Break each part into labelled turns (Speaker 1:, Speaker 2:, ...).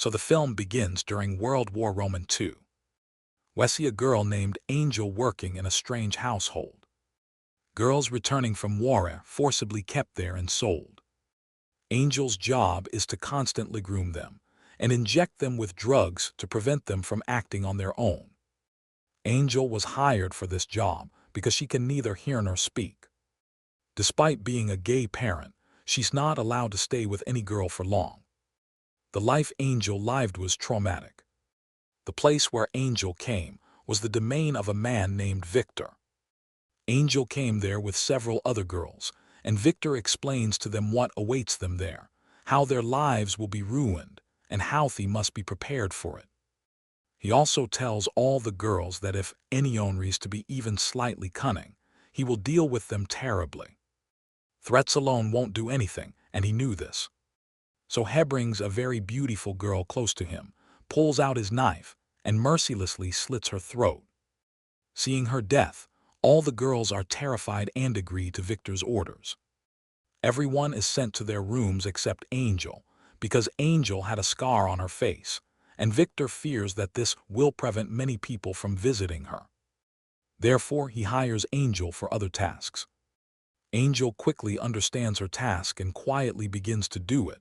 Speaker 1: So the film begins during World War II. We see a girl named Angel working in a strange household. Girls returning from war are forcibly kept there and sold. Angel's job is to constantly groom them and inject them with drugs to prevent them from acting on their own. Angel was hired for this job because she can neither hear nor speak. Despite being a gay parent, she's not allowed to stay with any girl for long. The life Angel lived was traumatic. The place where Angel came was the domain of a man named Victor. Angel came there with several other girls, and Victor explains to them what awaits them there, how their lives will be ruined, and how they must be prepared for it. He also tells all the girls that if anyone is to be even slightly cunning, he will deal with them terribly. Threats alone won't do anything, and he knew this. So he brings a very beautiful girl close to him, pulls out his knife, and mercilessly slits her throat. Seeing her death, all the girls are terrified and agree to Victor's orders. Everyone is sent to their rooms except Angel, because Angel had a scar on her face, and Victor fears that this will prevent many people from visiting her. Therefore, he hires Angel for other tasks. Angel quickly understands her task and quietly begins to do it,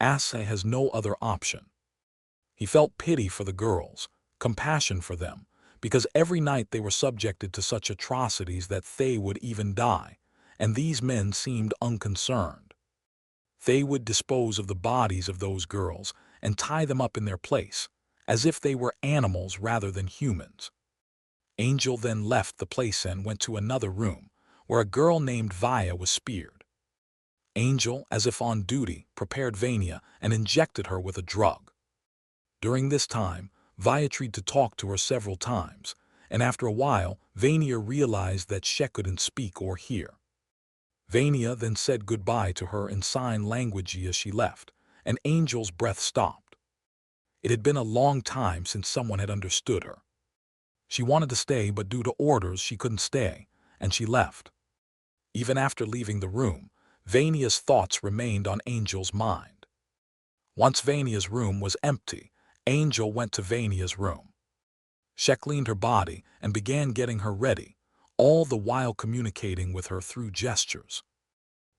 Speaker 1: as he has no other option. He felt pity for the girls, compassion for them, because every night they were subjected to such atrocities that they would even die, and these men seemed unconcerned. They would dispose of the bodies of those girls and tie them up in their place, as if they were animals rather than humans. Angel then left the place and went to another room, where a girl named Vaya was speared. Angel, as if on duty, prepared Vania and injected her with a drug. During this time, Vaya tried to talk to her several times, and after a while, Vania realized that she couldn't speak or hear. Vania then said goodbye to her in sign language as she left, and Angel's breath stopped. It had been a long time since someone had understood her. She wanted to stay, but due to orders she couldn't stay, and she left. Even after leaving the room, Vania's thoughts remained on Angel's mind. Once Vania's room was empty, Angel went to Vania's room. She cleaned her body and began getting her ready, all the while communicating with her through gestures.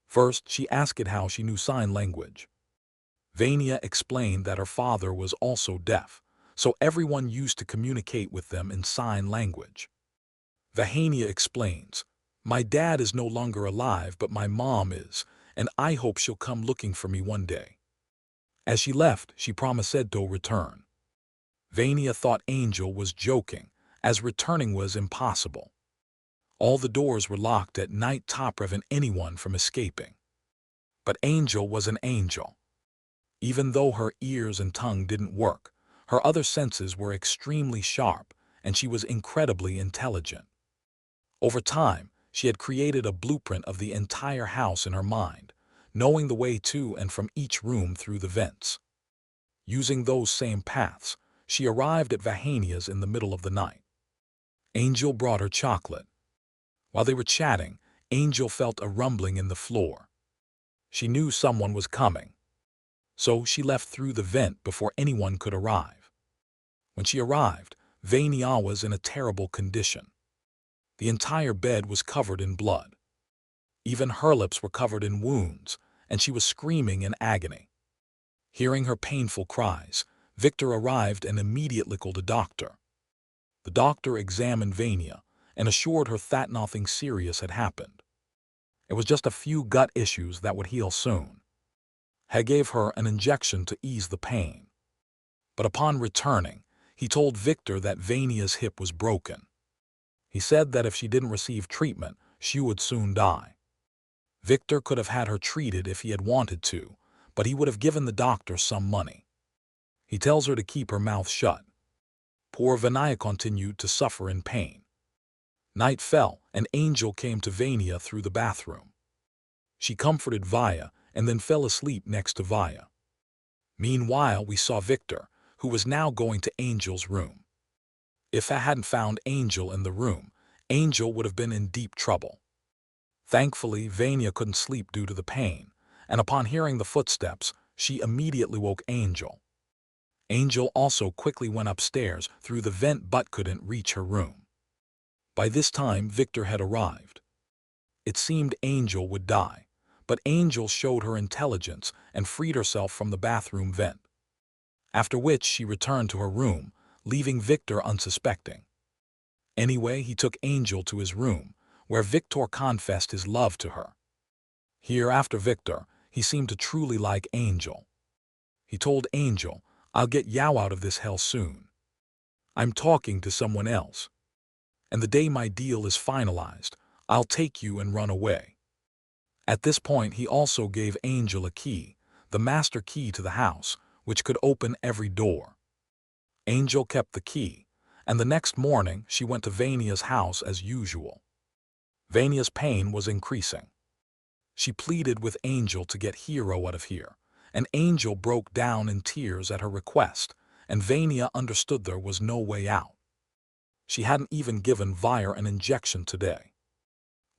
Speaker 1: First, she asked how she knew sign language. Vania explained that her father was also deaf, so everyone used to communicate with them in sign language. Vania explains, "My dad is no longer alive, but my mom is, and I hope she'll come looking for me one day." As she left, she promised to return. Vania thought Angel was joking, as returning was impossible. All the doors were locked at night to prevent anyone from escaping. But Angel was an angel. Even though her ears and tongue didn't work, her other senses were extremely sharp, and she was incredibly intelligent. Over time, she had created a blueprint of the entire house in her mind, knowing the way to and from each room through the vents. Using those same paths, she arrived at Vahania's in the middle of the night. Angel brought her chocolate. While they were chatting, Angel felt a rumbling in the floor. She knew someone was coming. So she left through the vent before anyone could arrive. When she arrived, Vania was in a terrible condition. The entire bed was covered in blood. Even her lips were covered in wounds, and she was screaming in agony. Hearing her painful cries, Victor arrived and immediately called a doctor. The doctor examined Vania and assured her that nothing serious had happened. It was just a few gut issues that would heal soon. He gave her an injection to ease the pain. But upon returning, he told Victor that Vania's hip was broken. He said that if she didn't receive treatment, she would soon die. Victor could have had her treated if he had wanted to, but he would have given the doctor some money. He tells her to keep her mouth shut. Poor Vania continued to suffer in pain. Night fell, and Angel came to Vania through the bathroom. She comforted Vaya and then fell asleep next to Vaya. Meanwhile, we saw Victor, who was now going to Angel's room. If I hadn't found Angel in the room, Angel would have been in deep trouble. Thankfully, Vania couldn't sleep due to the pain, and upon hearing the footsteps, she immediately woke Angel. Angel also quickly went upstairs through the vent but couldn't reach her room. By this time, Victor had arrived. It seemed Angel would die, but Angel showed her intelligence and freed herself from the bathroom vent. After which she returned to her room, leaving Victor unsuspecting. Anyway, he took Angel to his room, where Victor confessed his love to her. Here, after Victor, he seemed to truly like Angel. He told Angel, "I'll get Yao out of this hell soon. I'm talking to someone else. And the day my deal is finalized, I'll take you and run away." At this point, he also gave Angel a key, the master key to the house, which could open every door. Angel kept the key, and the next morning she went to Vania's house as usual. Vania's pain was increasing. She pleaded with Angel to get Hero out of here, and Angel broke down in tears at her request, and Vania understood there was no way out. She hadn't even given Vire an injection today.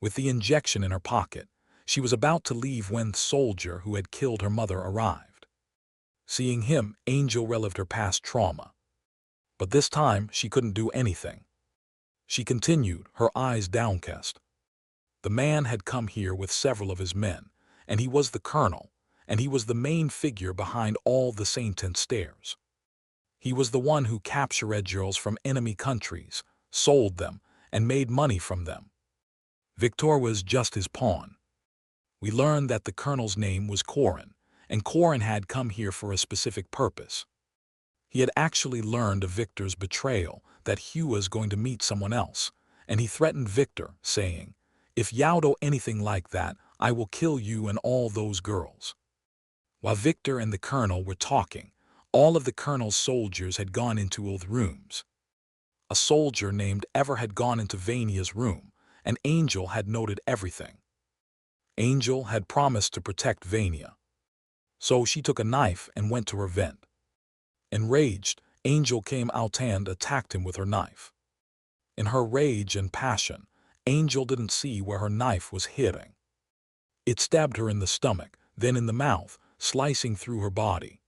Speaker 1: With the injection in her pocket, she was about to leave when the soldier who had killed her mother arrived. Seeing him, Angel relived her past trauma. But this time, she couldn't do anything. She continued, her eyes downcast. The man had come here with several of his men, and he was the colonel, and he was the main figure behind all the Saintent stairs. He was the one who captured girls from enemy countries, sold them, and made money from them. Victor was just his pawn. We learned that the colonel's name was Corin, and Corin had come here for a specific purpose. He had actually learned of Victor's betrayal, that Hugh was going to meet someone else, and he threatened Victor, saying, "If Yao do anything like that, I will kill you and all those girls." While Victor and the colonel were talking, all of the colonel's soldiers had gone into old rooms. A soldier named Ever had gone into Vania's room, and Angel had noted everything. Angel had promised to protect Vania. So she took a knife and went to her vent. Enraged, Angel came out and attacked him with her knife. In her rage and passion, Angel didn't see where her knife was hitting. It stabbed her in the stomach, then in the mouth, slicing through her body.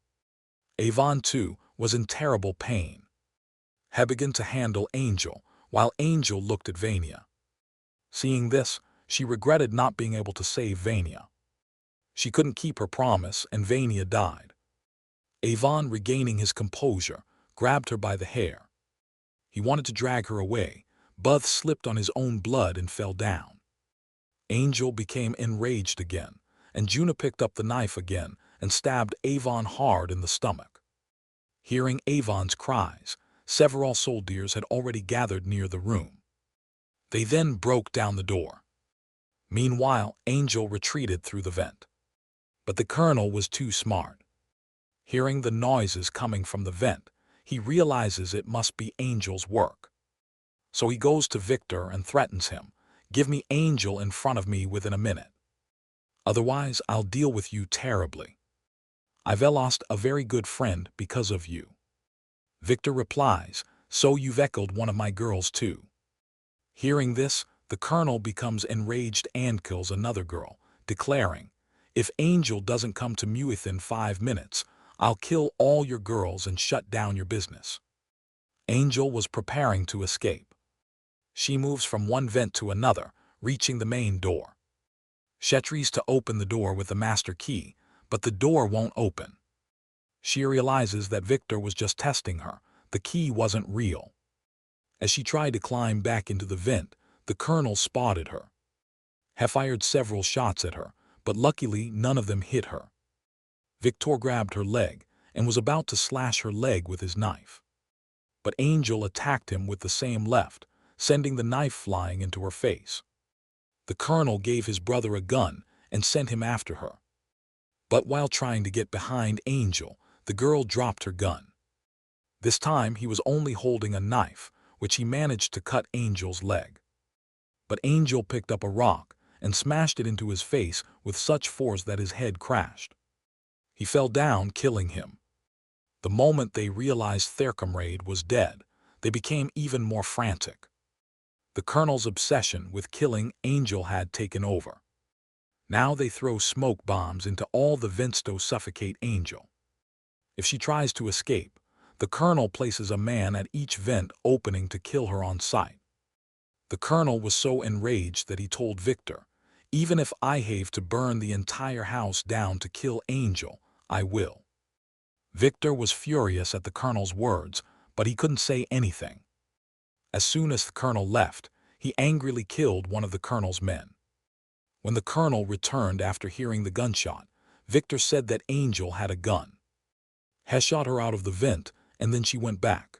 Speaker 1: Avon, too, was in terrible pain. He began to handle Angel, while Angel looked at Vania. Seeing this, she regretted not being able to save Vania. She couldn't keep her promise, and Vania died. Avon, regaining his composure, grabbed her by the hair. He wanted to drag her away, but slipped on his own blood and fell down. Angel became enraged again, and Juna picked up the knife again and stabbed Avon hard in the stomach. Hearing Avon's cries, several soldiers had already gathered near the room. They then broke down the door. Meanwhile, Angel retreated through the vent. But the colonel was too smart. Hearing the noises coming from the vent, he realizes it must be Angel's work. So he goes to Victor and threatens him, "Give me Angel in front of me within a minute. Otherwise, I'll deal with you terribly. I've lost a very good friend because of you." Victor replies, "So you've echoed one of my girls too." Hearing this, the colonel becomes enraged and kills another girl, declaring, "If Angel doesn't come to me within 5 minutes, I'll kill all your girls and shut down your business." Angel was preparing to escape. She moves from one vent to another, reaching the main door. She tries to open the door with the master key, but the door won't open. She realizes that Victor was just testing her. The key wasn't real. As she tried to climb back into the vent, the colonel spotted her. He fired several shots at her, but luckily none of them hit her. Victor grabbed her leg and was about to slash her leg with his knife. But Angel attacked him with the same left, sending the knife flying into her face. The colonel gave his brother a gun and sent him after her. But while trying to get behind Angel, the girl dropped her gun. This time he was only holding a knife, which he managed to cut Angel's leg. But Angel picked up a rock and smashed it into his face with such force that his head crashed. He fell down, killing him. The moment they realized their comrade was dead, they became even more frantic. The colonel's obsession with killing Angel had taken over. Now they throw smoke bombs into all the vents to suffocate Angel. If she tries to escape, The colonel places a man at each vent opening to kill her on sight. The colonel was so enraged that he told Victor, "Even if I have to burn the entire house down to kill Angel, I will." Victor was furious at the colonel's words, but he couldn't say anything. As soon as the colonel left, he angrily killed one of the colonel's men. When the colonel returned after hearing the gunshot, Victor said that Angel had a gun. He shot her out of the vent, and then she went back.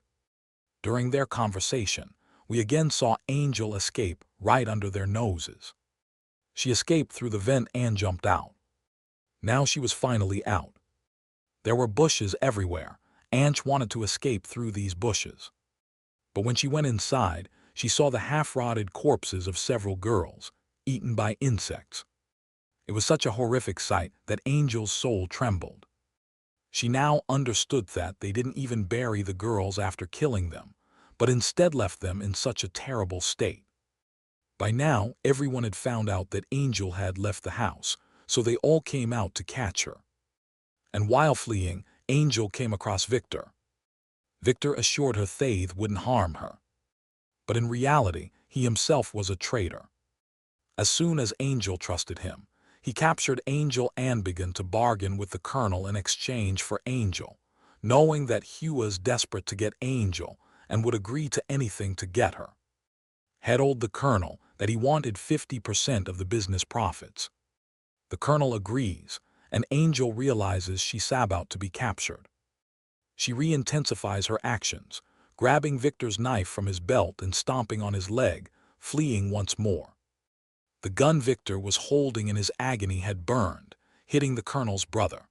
Speaker 1: During their conversation, we again saw Angel escape right under their noses. She escaped through the vent and jumped out. Now she was finally out. There were bushes everywhere. Ange wanted to escape through these bushes. But when she went inside, she saw the half-rotted corpses of several girls, eaten by insects. It was such a horrific sight that Angel's soul trembled. She now understood that they didn't even bury the girls after killing them, but instead left them in such a terrible state. By now, everyone had found out that Angel had left the house, so they all came out to catch her. And while fleeing, Angel came across Victor. Victor assured her Thaith wouldn't harm her. But in reality, he himself was a traitor. As soon as Angel trusted him, he captured Angel and began to bargain with the colonel in exchange for Angel, knowing that Hugh was desperate to get Angel and would agree to anything to get her. He told the colonel that he wanted 50% of the business profits. The colonel agrees, and Angel realizes she's about to be captured. She re-intensifies her actions, grabbing Victor's knife from his belt and stomping on his leg, fleeing once more. The gun Victor was holding in his agony had burned, hitting the colonel's brother.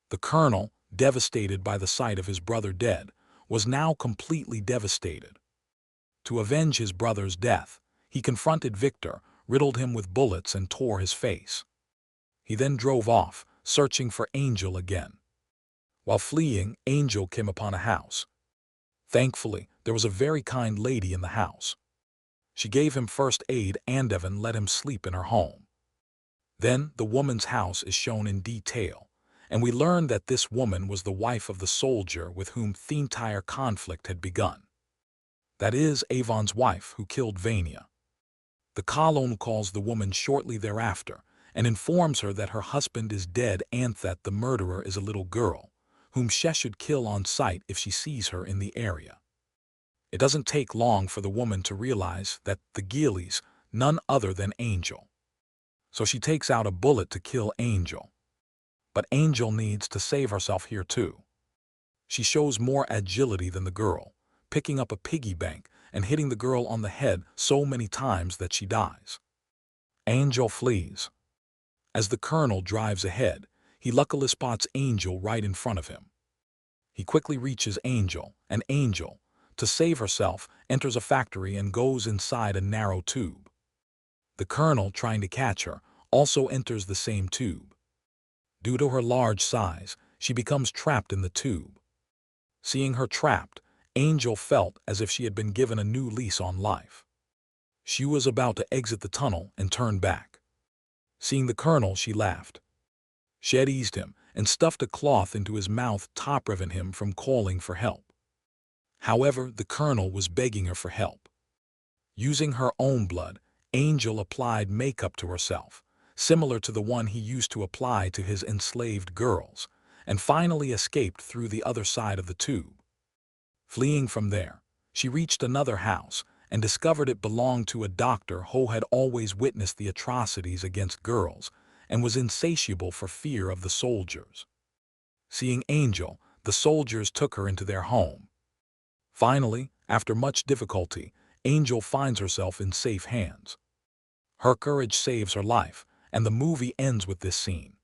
Speaker 1: The colonel, devastated by the sight of his brother dead, was now completely devastated. To avenge his brother's death, he confronted Victor, riddled him with bullets and tore his face. He then drove off, searching for Angel again. While fleeing, Angel came upon a house. Thankfully, there was a very kind lady in the house. She gave him first aid and even let him sleep in her home. Then the woman's house is shown in detail, and we learn that this woman was the wife of the soldier with whom the entire conflict had begun. That is Avon's wife who killed Vania. The colonel calls the woman shortly thereafter and informs her that her husband is dead and that the murderer is a little girl, whom she should kill on sight if she sees her in the area. It doesn't take long for the woman to realize that the Gillies, none other than Angel. So she takes out a bullet to kill Angel. But Angel needs to save herself here too. She shows more agility than the girl, picking up a piggy bank and hitting the girl on the head so many times that she dies. Angel flees. As the colonel drives ahead, he luckily spots Angel right in front of him. He quickly reaches Angel, and Angel, to save herself, enters a factory and goes inside a narrow tube. The colonel, trying to catch her, also enters the same tube. Due to her large size, she becomes trapped in the tube. Seeing her trapped, Angel felt as if she had been given a new lease on life. She was about to exit the tunnel and turn back. Seeing the colonel, she laughed. She had eased him and stuffed a cloth into his mouth to prevent him from calling for help. However, the colonel was begging her for help. Using her own blood, Angel applied makeup to herself, similar to the one he used to apply to his enslaved girls, and finally escaped through the other side of the tube. Fleeing from there, she reached another house and discovered it belonged to a doctor who had always witnessed the atrocities against girls and was insatiable for fear of the soldiers. Seeing Angel, the soldiers took her into their home. Finally, after much difficulty, Angel finds herself in safe hands. Her courage saves her life, and the movie ends with this scene.